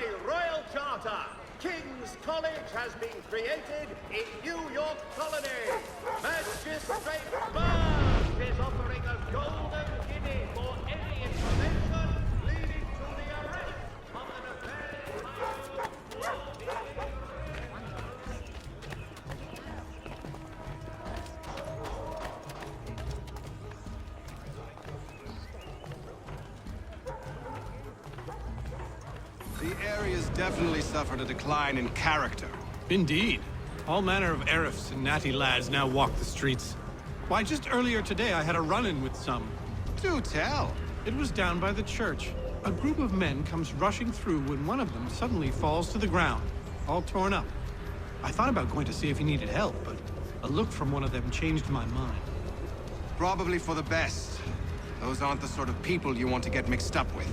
By Royal Charter, King's College has been created in New York Colony. Magistrate Burke is offering a golden guinea for any information leading to the arrest of an The area's definitely suffered a decline in character. Indeed. All manner of Arifs and natty lads now walk the streets. Why, just earlier today I had a run-in with some. Do tell. It was down by the church. A group of men comes rushing through when one of them suddenly falls to the ground, all torn up. I thought about going to see if he needed help, but a look from one of them changed my mind. Probably for the best. Those aren't the sort of people you want to get mixed up with.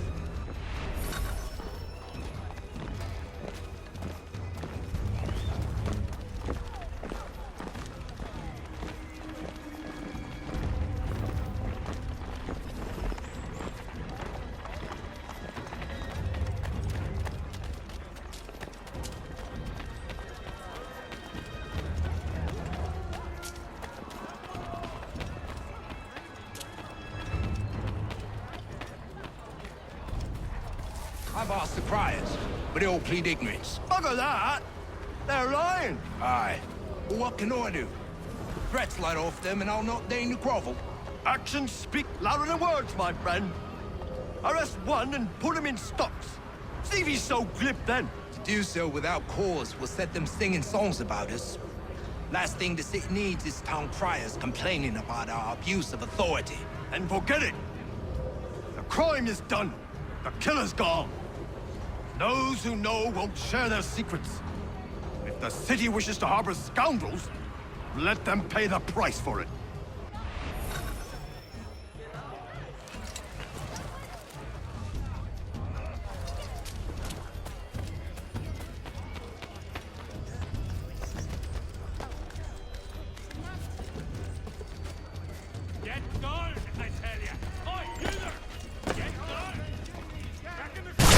I've asked the criers, but they all plead ignorance. Bugger that! They're lying! Aye. Well, what can I do? Threats light off them and I'll not deign to grovel. Actions speak louder than words, my friend. Arrest one and put him in stocks. See if he's so glib then. To do so without cause will set them singing songs about us. Last thing the city needs is town criers complaining about our abuse of authority. And forget it. The crime is done. The killer's gone. Those who know won't share their secrets. If the city wishes to harbor scoundrels, let them pay the price for it. Get going, I tell ya! Oi, you there! Get going! Back in the...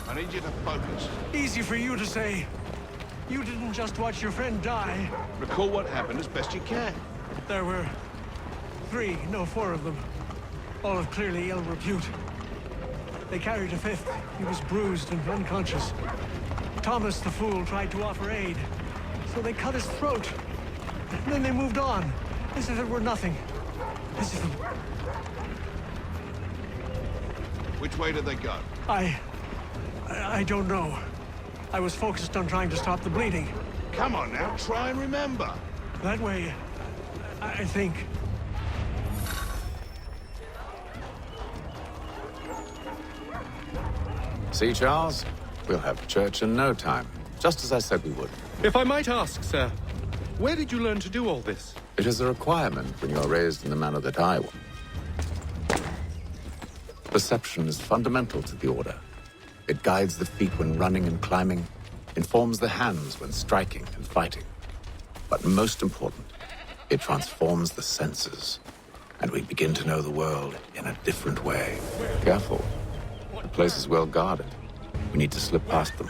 I need you to focus. Easy for you to say. You didn't just watch your friend die. Recall what happened as best you can. There were four of them. All of clearly ill repute. They carried a fifth. He was bruised and unconscious. Thomas the fool tried to offer aid, so they cut his throat. And then they moved on, as if it were nothing. As if... Which way did they go? I don't know. I was focused on trying to stop the bleeding. Come on now, try and remember. That way, I think. See, Charles? We'll have church in no time, just as I said we would. If I might ask, sir, where did you learn to do all this? It is a requirement when you are raised in the manner that I was. Perception is fundamental to the Order. It guides the feet when running and climbing, informs the hands when striking and fighting. But most important, it transforms the senses, and we begin to know the world in a different way. Careful. The place is well guarded. We need to slip past them.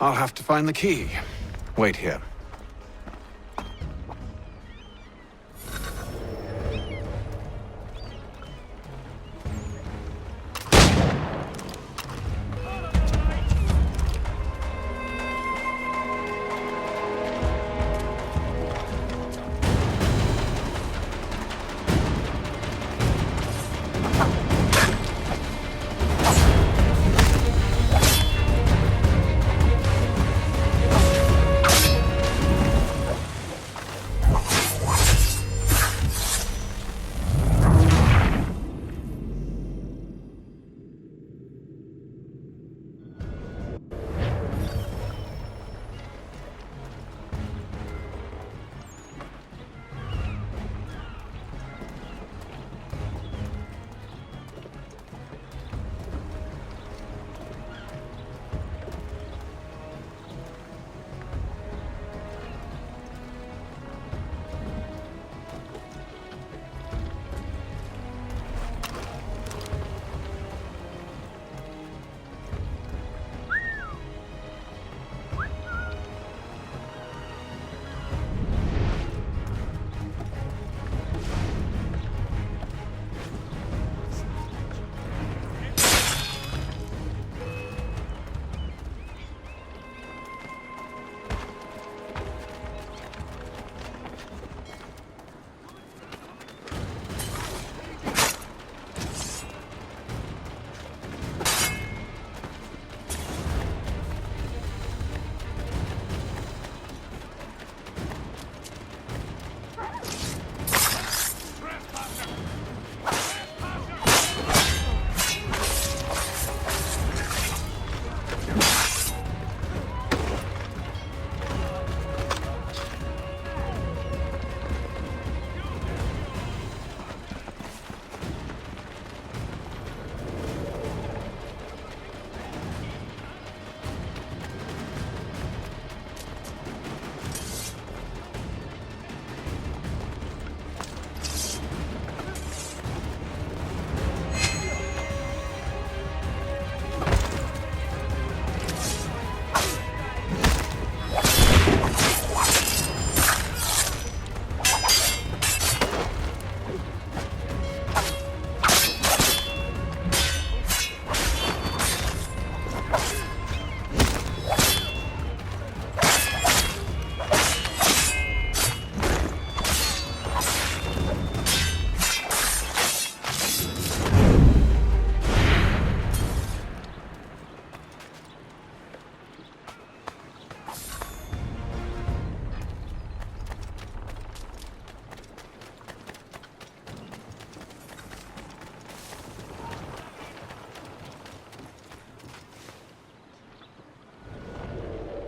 I'll have to find the key. Wait here.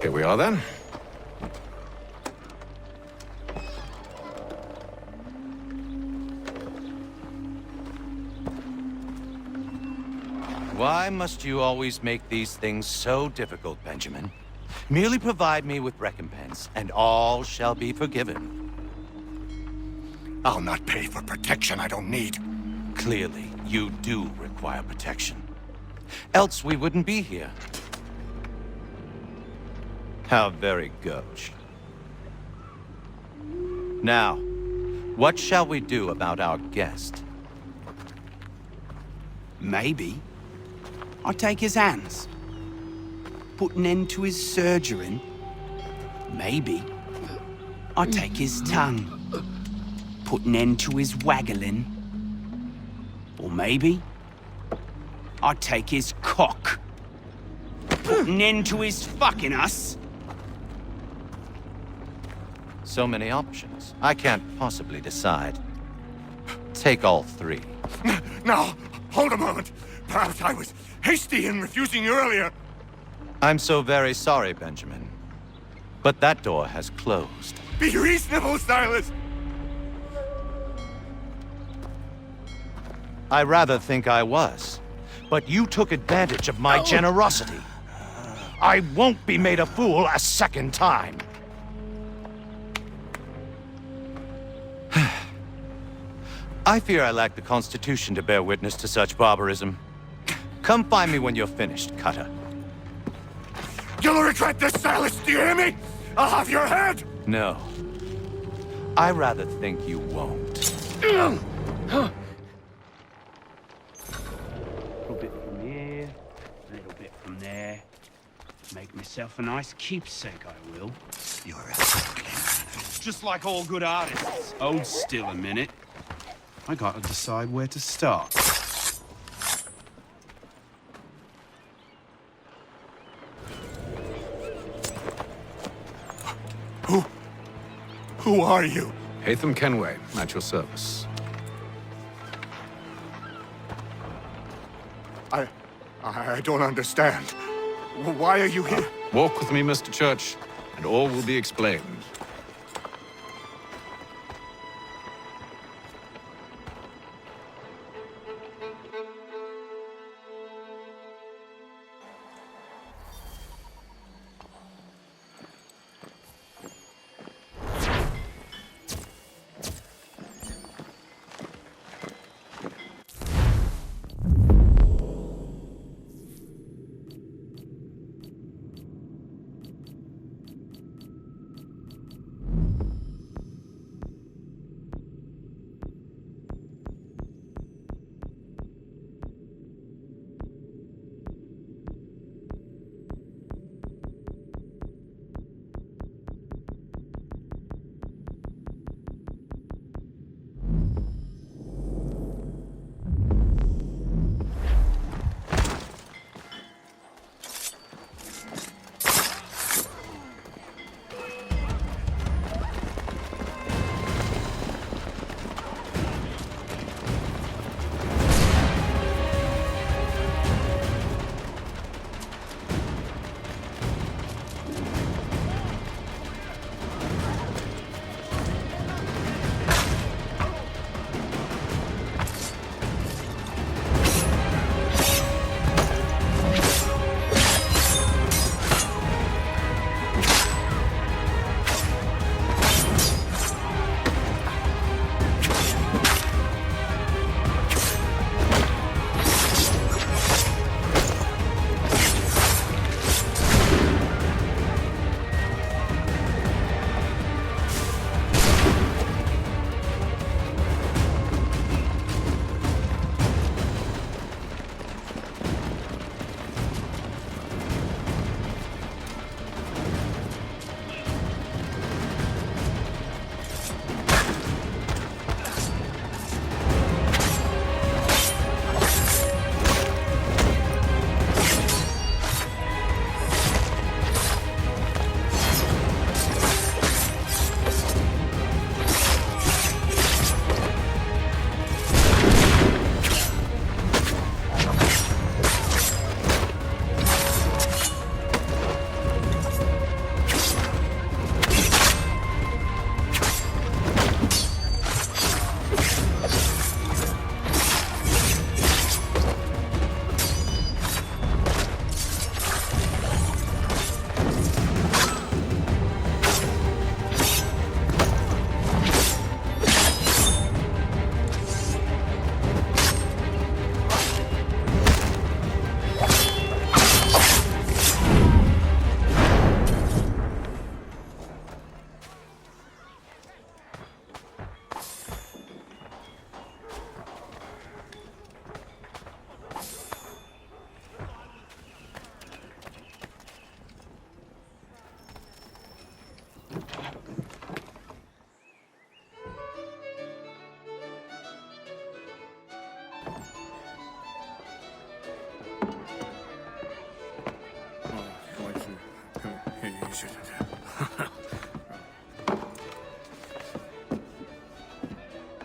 Here we are, then. Why must you always make these things so difficult, Benjamin? Merely provide me with recompense, and all shall be forgiven. I'll not pay for protection I don't need. Clearly, you do require protection. Else we wouldn't be here. How very gauche. Now, what shall we do about our guest? Maybe I'll take his hands. Put an end to his surgering. Maybe I'll take his tongue. Put an end to his waggling. Or maybe I'll take his cock. Put an end to his fucking us. So many options. I can't possibly decide. Take all three. No, hold a moment. Perhaps I was hasty in refusing you earlier. I'm so very sorry, Benjamin. But that door has closed. Be reasonable, Silas. I rather think I was. But you took advantage of my generosity. I won't be made a fool a second time. I fear I lack the constitution to bear witness to such barbarism. Come find me when you're finished, Cutter. You'll regret this, Silas, do you hear me? I'll have your head! No. I rather think you won't. A little bit from here, a little bit from there. Make myself a nice keepsake, I will. You're a sickling. Just like all good artists. Hold still a minute. I gotta decide where to start. Who are you? Hatham Kenway, at your service. I don't understand. Why are you here? Walk with me, Mr. Church, and all will be explained.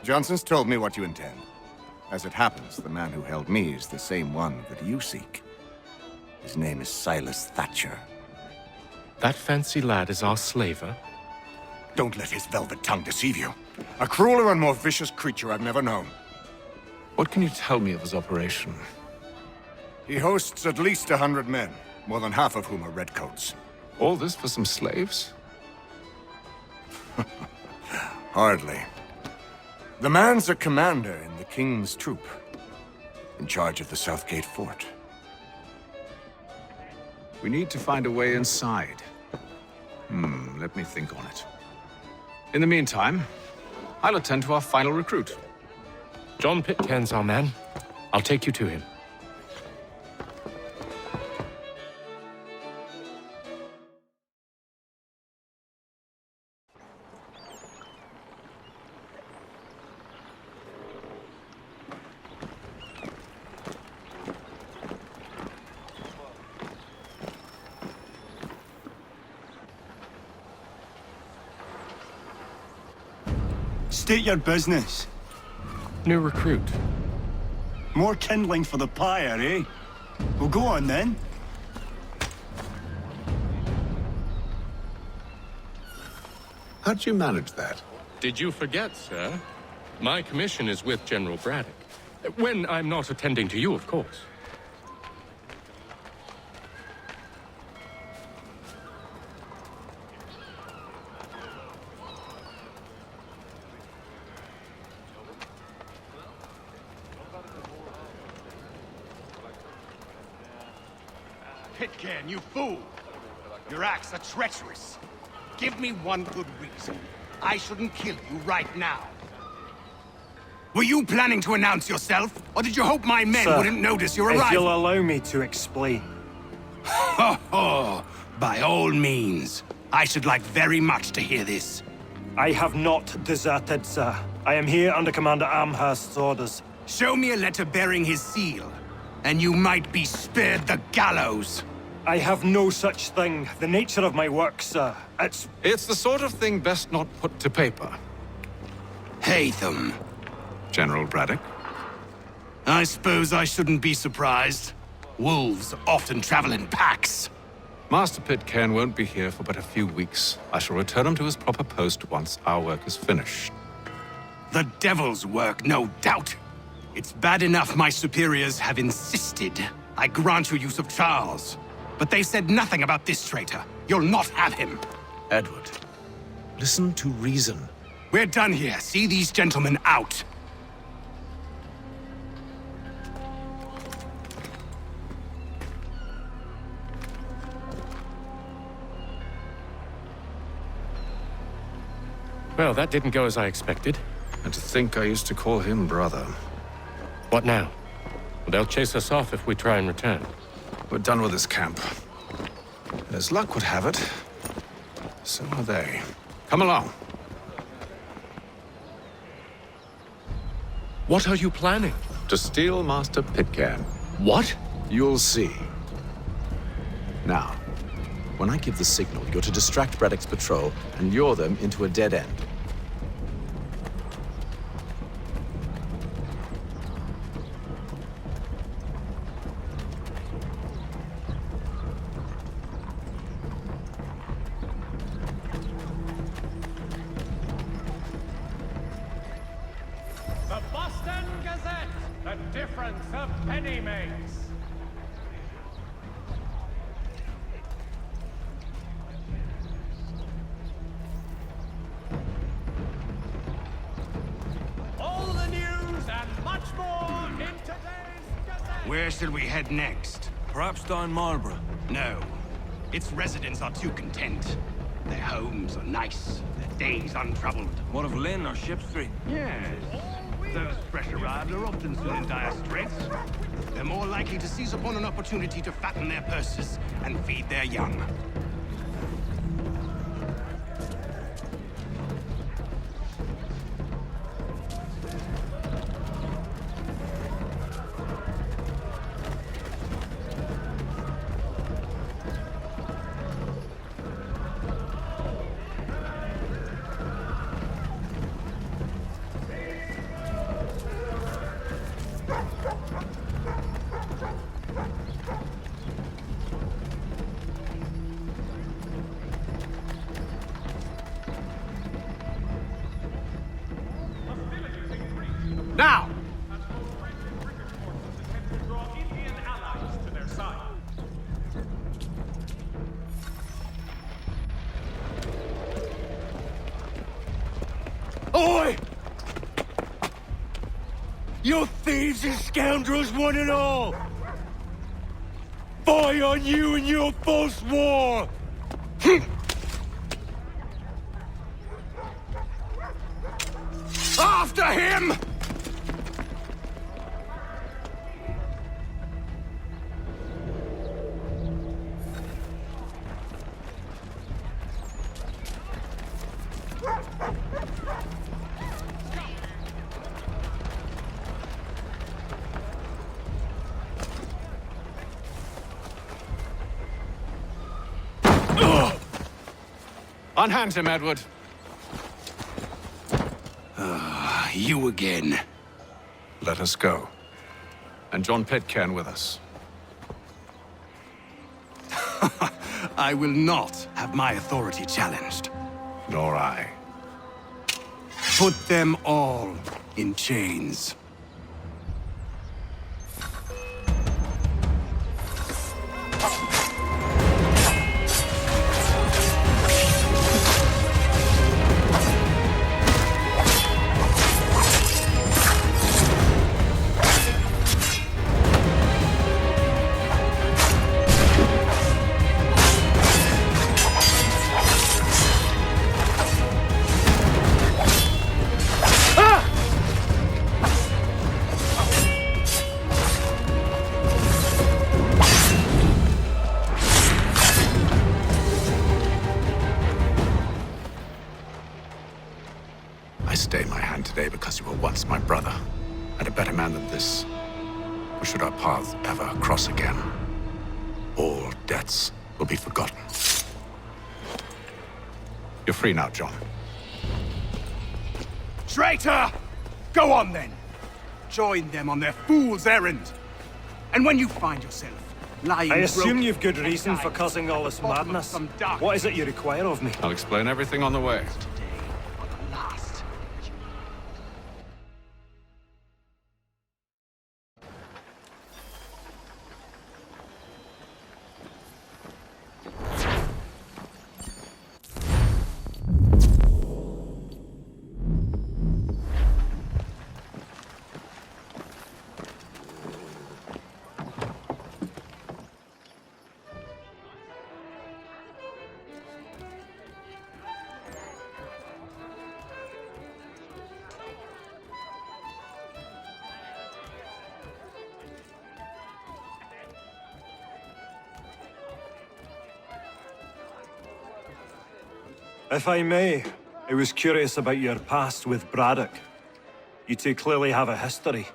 Johnson's told me what you intend. As it happens, the man who held me is the same one that you seek. His name is Silas Thatcher. That fancy lad is our slaver? Don't let his velvet tongue deceive you. A crueler and more vicious creature I've never known. What can you tell me of his operation? He hosts at least 100 men, more than half of whom are redcoats. All this for some slaves? Hardly. The man's a commander in the King's troop, in charge of the Southgate Fort. We need to find a way inside. Let me think on it. In the meantime, I'll attend to our final recruit. John Pitcairn's our man. I'll take you to him. State your business. New recruit. More kindling for the pyre, eh? Well, go on then. How'd you manage that? Did you forget, sir? My commission is with General Braddock. When I'm not attending to you, of course. Pitcairn, you fool! Your acts are treacherous. Give me one good reason. I shouldn't kill you right now. Were you planning to announce yourself, or did you hope my men wouldn't notice your arrival? If you'll allow me to explain. Ho ho! By all means. I should like very much to hear this. I have not deserted, sir. I am here under Commander Amherst's orders. Show me a letter bearing his seal, and you might be spared the gallows. I have no such thing. The nature of my work, sir. It's the sort of thing best not put to paper. Hatham. General Braddock? I suppose I shouldn't be surprised. Wolves often travel in packs. Master Pitcairn won't be here for but a few weeks. I shall return him to his proper post once our work is finished. The devil's work, no doubt. It's bad enough my superiors have insisted I grant you use of Charles. But they said nothing about this traitor. You'll not have him. Edward, listen to reason. We're done here. See these gentlemen out. Well, that didn't go as I expected. And to think I used to call him brother. What now? They'll chase us off if we try and return. We're done with this camp. As luck would have it, so are they. Come along. What are you planning? To steal Master Pitcairn. What? You'll see. Now, when I give the signal, you're to distract Braddock's patrol and lure them into a dead end. The Boston Gazette, the difference a penny makes. All the news and much more in today's Gazette. Where should we head next? Perhaps down Marlborough. No. Its residents are too content. Their homes are nice, their days untroubled. What of Lynn or Ship Street? Yes. Those fresh arrived are often soon in dire straits. They're more likely to seize upon an opportunity to fatten their purses and feed their young. Now! Oi! You thieves and scoundrels, one and all! spy on you and your false war! After him! Unhand him, Edward. You again. Let us go. And John Pitcairn with us. I will not have my authority challenged. Nor I. Put them all in chains. Stay my hand today because you were once my brother, and a better man than this. Or should our paths ever cross again, all debts will be forgotten. You're free now, John. Traitor! Go on then. Join them on their fool's errand. And when you find yourself lying I assume broken you've good reason for causing all this madness. What is it you require of me? I'll explain everything on the way. If I may, I was curious about your past with Braddock. You two clearly have a history.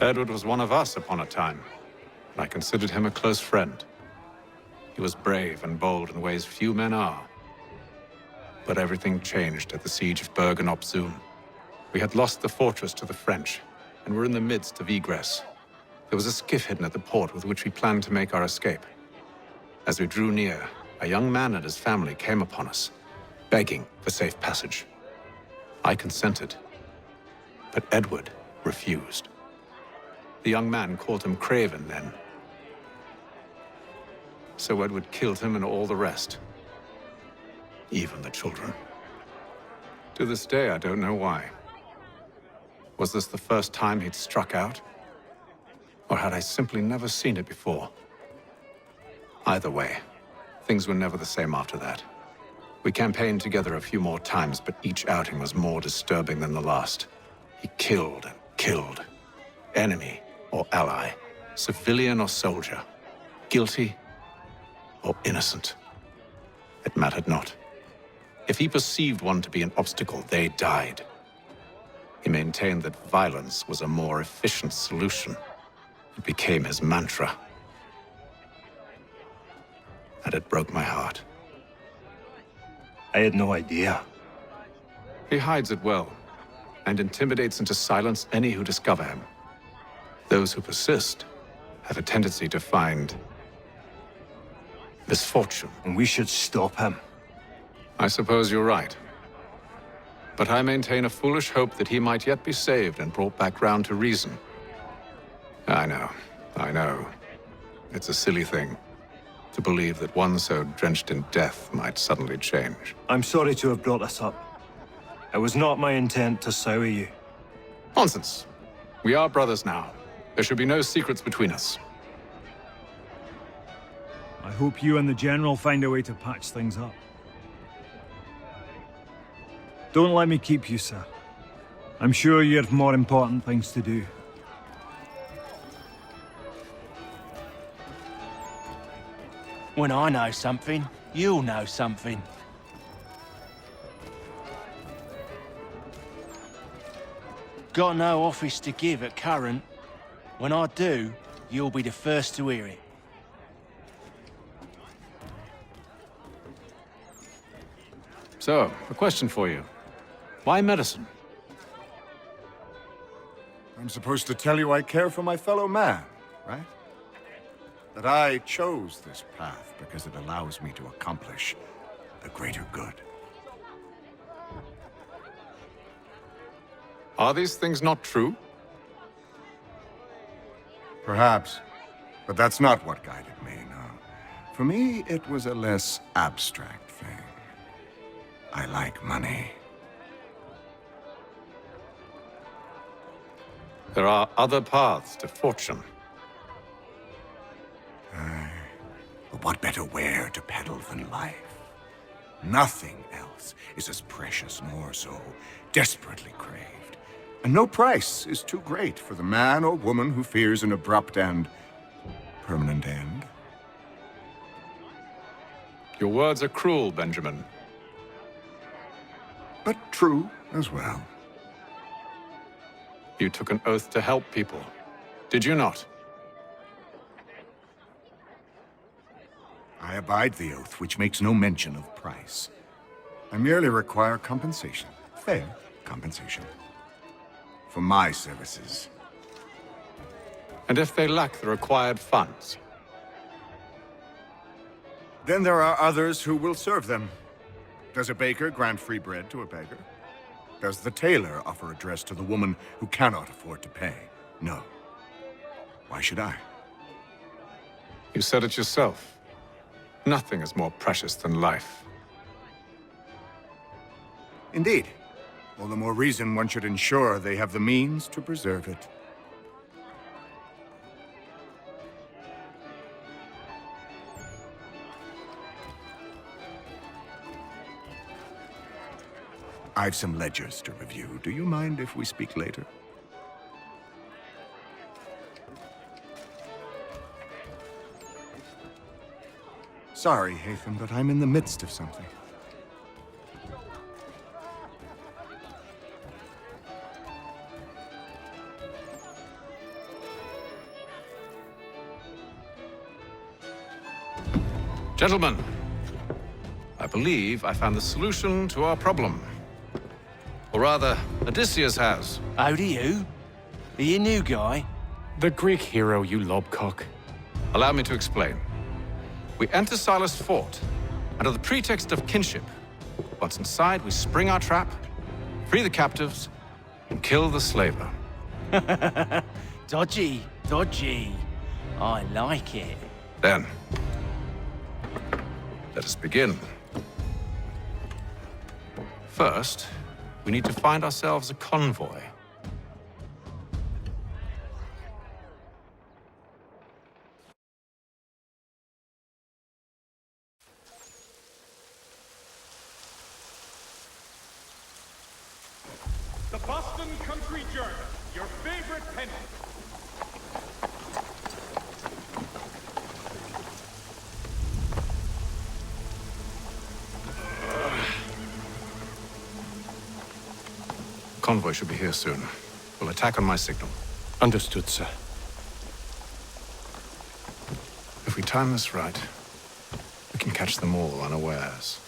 Edward was one of us upon a time, and I considered him a close friend. He was brave and bold in ways few men are. But everything changed at the siege of Bergen op Zoom. We had lost the fortress to the French, and were in the midst of egress. There was a skiff hidden at the port with which we planned to make our escape. As we drew near, a young man and his family came upon us, begging for safe passage. I consented, but Edward refused. The young man called him Craven then. So Edward killed him and all the rest, even the children. To this day, I don't know why. Was this the first time he'd struck out? Or had I simply never seen it before? Either way, things were never the same after that. We campaigned together a few more times, but each outing was more disturbing than the last. He killed and killed. Enemy or ally, civilian or soldier, guilty or innocent. It mattered not. If he perceived one to be an obstacle, they died. He maintained that violence was a more efficient solution. It became his mantra. And it broke my heart. I had no idea. He hides it well, and intimidates into silence any who discover him. Those who persist have a tendency to find misfortune. And we should stop him. I suppose you're right. But I maintain a foolish hope that he might yet be saved and brought back round to reason. I know. It's a silly thing to believe that one so drenched in death might suddenly change. I'm sorry to have brought this up. It was not my intent to sour you. Nonsense. We are brothers now. There should be no secrets between us. I hope you and the General find a way to patch things up. Don't let me keep you, sir. I'm sure you have more important things to do. When I know something, you'll know something. Got no office to give at current. When I do, you'll be the first to hear it. So, a question for you. Why medicine? I'm supposed to tell you I care for my fellow man, right? That I chose this path because it allows me to accomplish a greater good. Are these things not true? Perhaps. But that's not what guided me, no. For me, it was a less abstract thing. I like money. There are other paths to fortune. But what better ware to peddle than life? Nothing else is as precious nor so desperately craved. And no price is too great for the man or woman who fears an abrupt and permanent end. Your words are cruel, Benjamin. But true as well. You took an oath to help people, did you not? I abide the oath, which makes no mention of price. I merely require compensation, fair compensation, for my services. And if they lack the required funds? Then there are others who will serve them. Does a baker grant free bread to a beggar? Does the tailor offer a dress to the woman who cannot afford to pay? No. Why should I? You said it yourself. Nothing is more precious than life. Indeed. All the more reason one should ensure they have the means to preserve it. I've some ledgers to review. Do you mind if we speak later? Sorry, Hatham, but I'm in the midst of something. Gentlemen, I believe I found the solution to our problem. Or rather, Odysseus has. Oh, do you? Are you a new guy? The Greek hero, you lobcock. Allow me to explain. We enter Silas' fort, under the pretext of kinship. Once inside, we spring our trap, free the captives, and kill the slaver. Dodgy, dodgy. I like it. Then, let us begin. First, we need to find ourselves a convoy. The Boston Country Journal, your favorite penny. Convoy should be here soon. We'll attack on my signal. Understood, sir. If we time this right, we can catch them all unawares.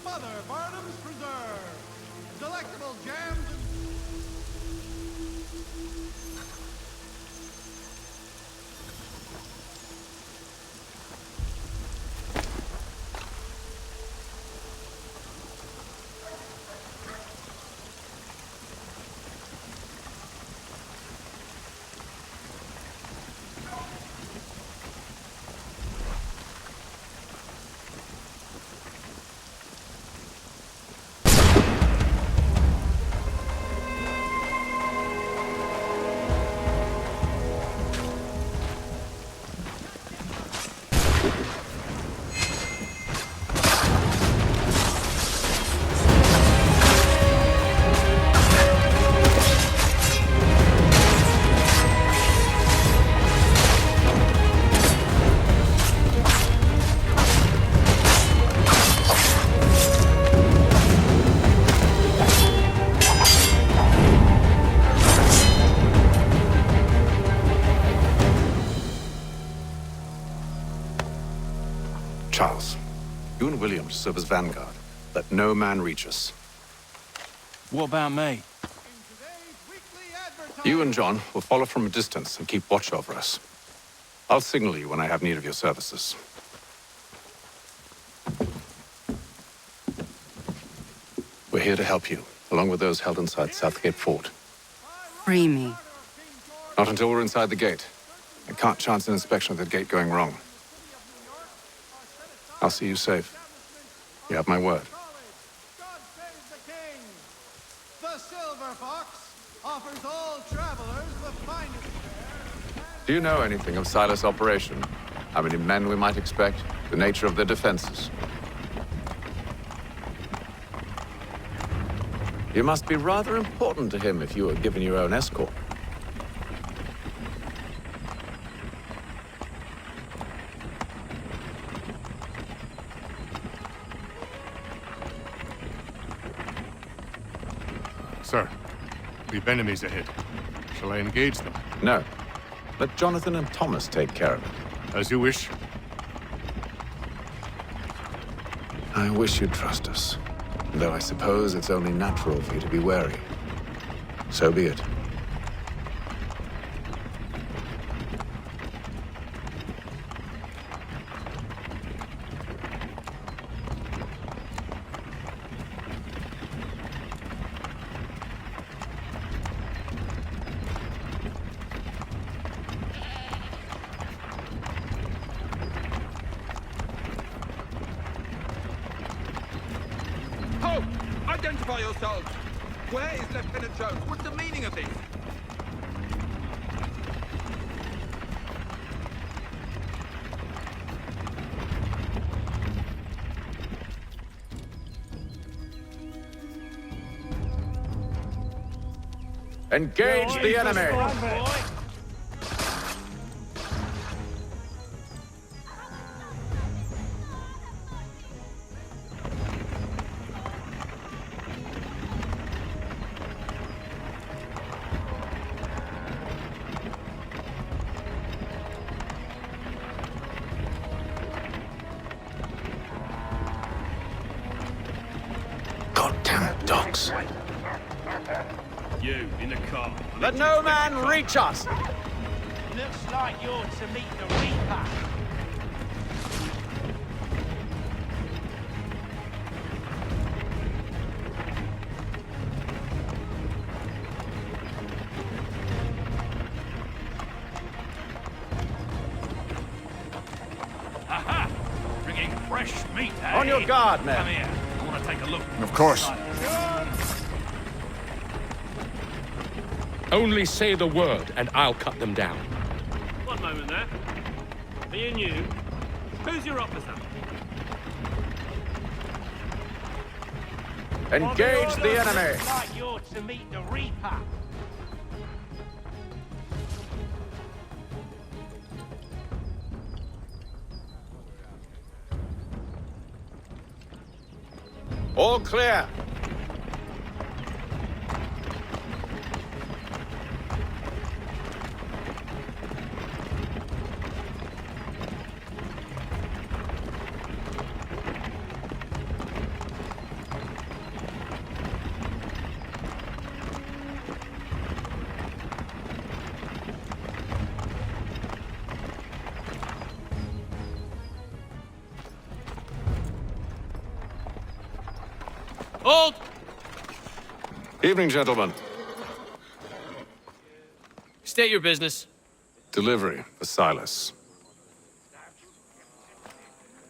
Mother Barnum's Preserve! Delectable jams and... William to serve as vanguard. Let no man reach us. What about me? You and John will follow from a distance and keep watch over us. I'll signal you when I have need of your services. We're here to help you, along with those held inside Southgate Fort. Free me. Not until we're inside the gate. I can't chance an inspection of the gate going wrong. I'll see you safe. You have my word. The Silver Fox offers all travelers the finest fare. Do you know anything of Silas' operation? How many men we might expect? The nature of their defenses? You must be rather important to him if you were given your own escort. Sir, we've enemies ahead. Shall I engage them? No. Let Jonathan and Thomas take care of it. As you wish. I wish you'd trust us. Though I suppose it's only natural for you to be wary. So be it. Halt! Identify yourselves! Where is Lieutenant Jones? What's the meaning of this? Engage the enemy! Goddamn dogs. You, in the car. Let no man reach us! Looks like you're to meet the Reaper. Aha! Bringing fresh meat, eh? On your guard, men. Come here. I want to take a look. Of course. Only say the word, and I'll cut them down. One moment there. Me and you. Who's your officer? Engage the enemy! Looks like you're to meet the Reaper. All clear. Hold! Evening, gentlemen. State your business. Delivery for Silas.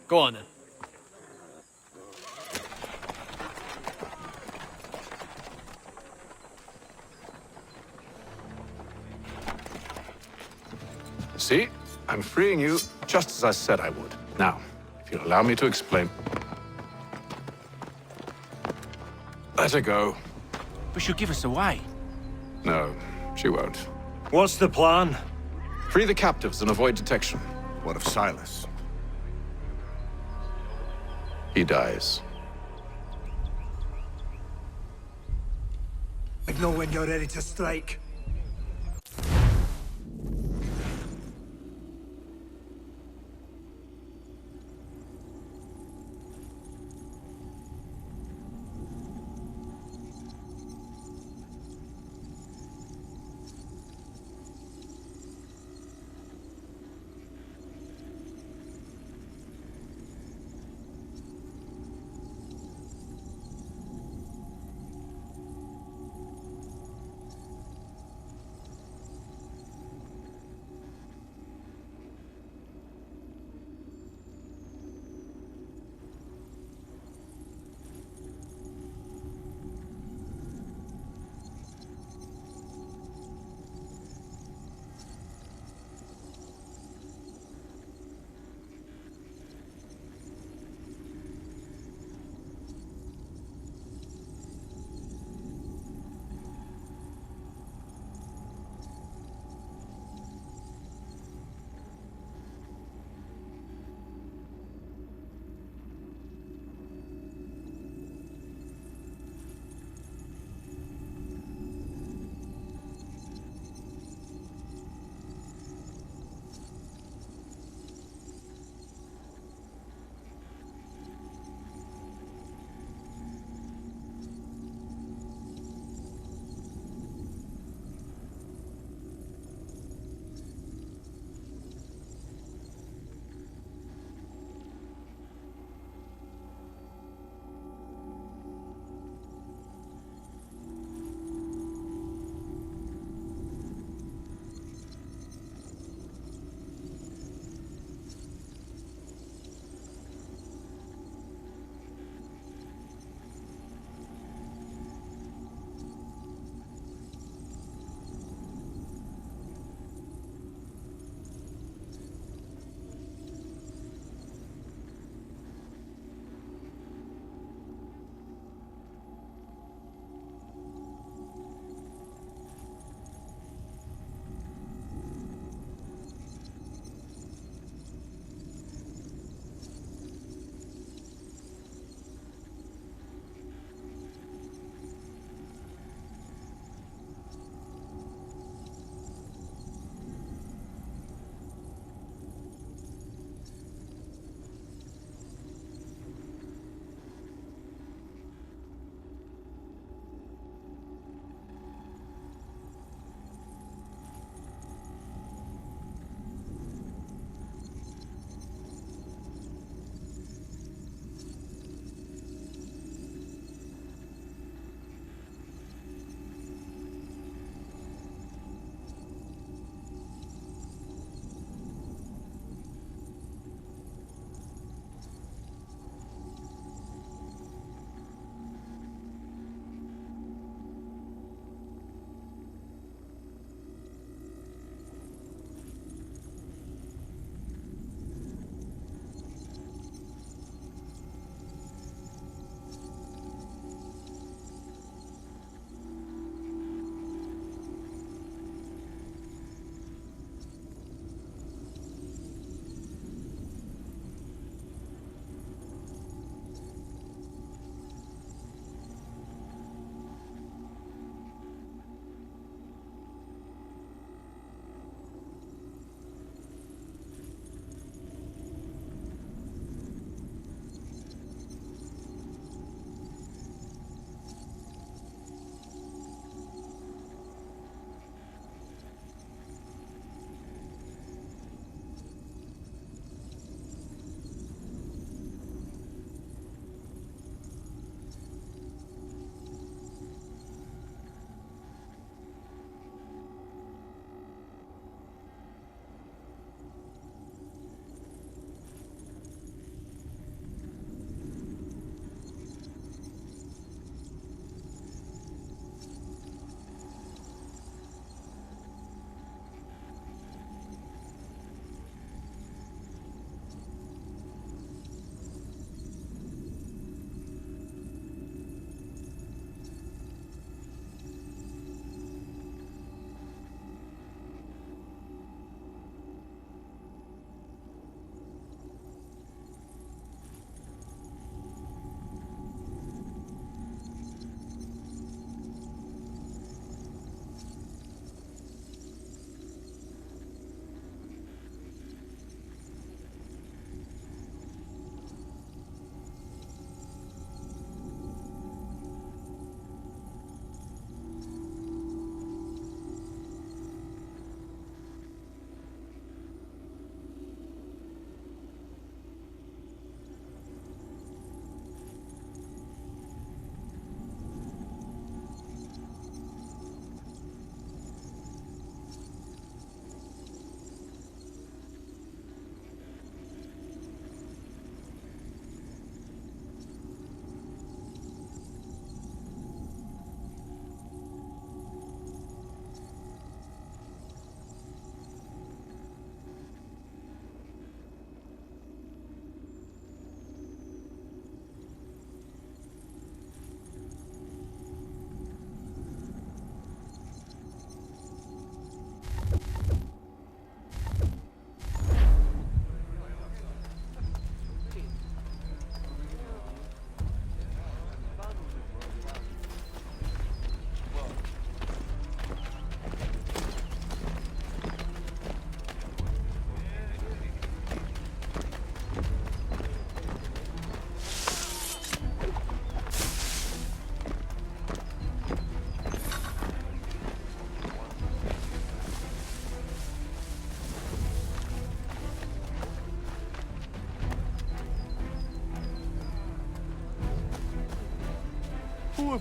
Go on then. See? I'm freeing you just as I said I would. Now, if you'll allow me to explain. Let her go. But she'll give us away. No, she won't. What's the plan? Free the captives and avoid detection. What of Silas? He dies. I know when you're ready to strike.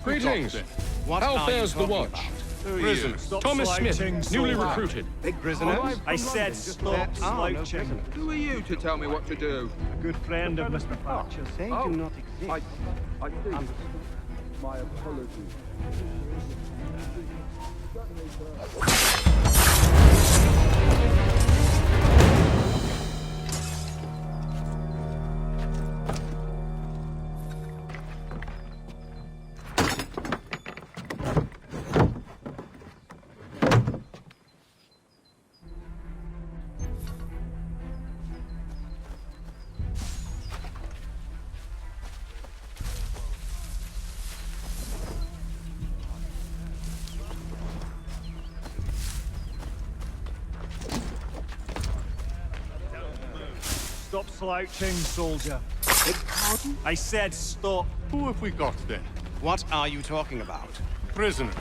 Greetings. How fares the watch? Prisoners. Stop Thomas slouching, Smith, newly soldier. recruited. Prisoners? I said stop slouching. Who are you to tell me what to do? A good friend of Mr. Thatcher's. They do not exist. I see. My apologies. Stop slouching, soldier. I said stop. Who have we got then? What are you talking about? Prisoners.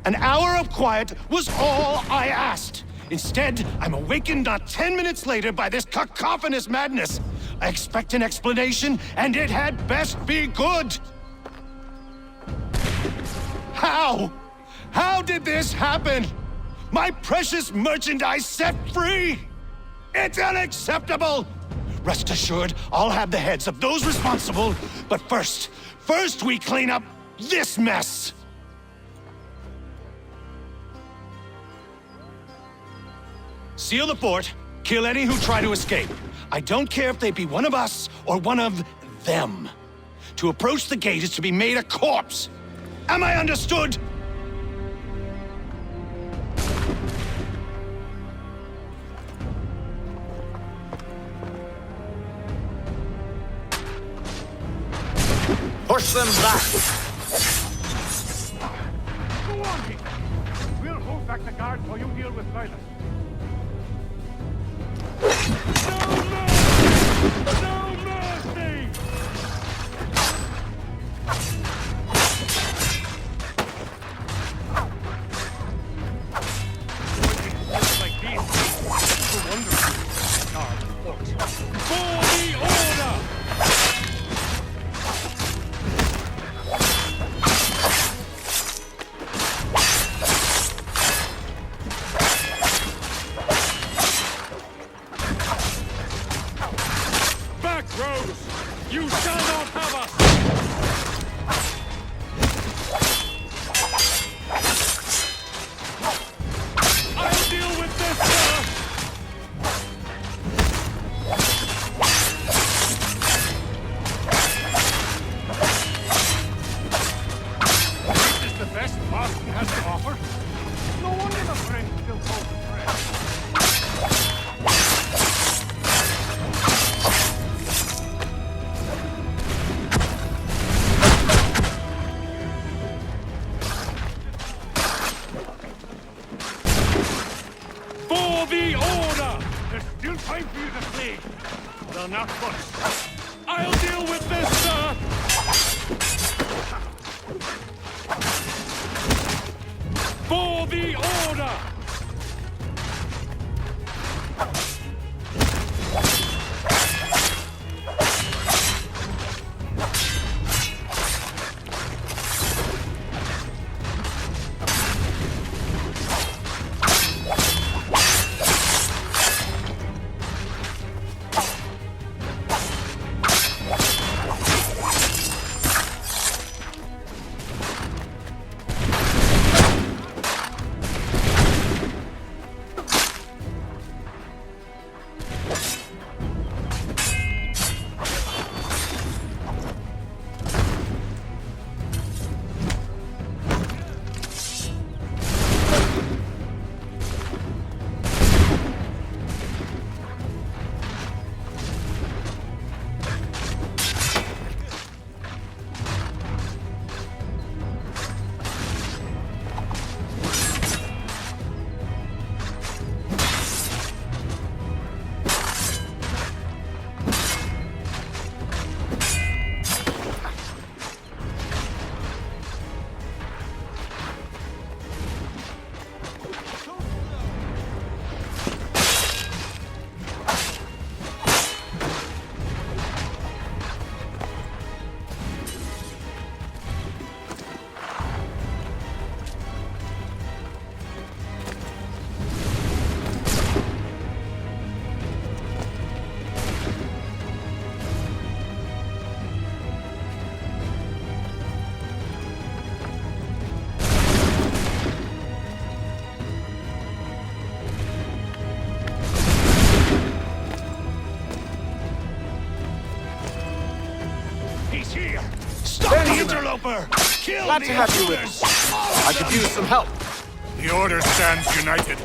An hour of quiet was all I asked. Instead, I'm awakened not 10 minutes later by this cacophonous madness. I expect an explanation, and it had best be good. How? How did this happen? My precious merchandise set free? It's unacceptable! Rest assured, I'll have the heads of those responsible. But first we clean up this mess. Seal the fort, kill any who try to escape. I don't care if they be one of us or one of them. To approach the gate is to be made a corpse. Am I understood? Push them back! Go on, we'll hold back. Attack the guards while you deal with Silas. No mercy! Like these, no wonder guard orcs. For the order! You shall not have us! I'll deal with this, sir! This is the best Boston has to offer? No wonder the French still call it French. The order! There's still time for you to flee. Well, not much. I'll deal with this, sir! For the order! Interloper! Kill Glad the to have you with intruders! us. I could use some help. The Order stands united.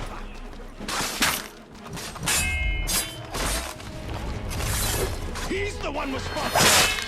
He's the one responsible!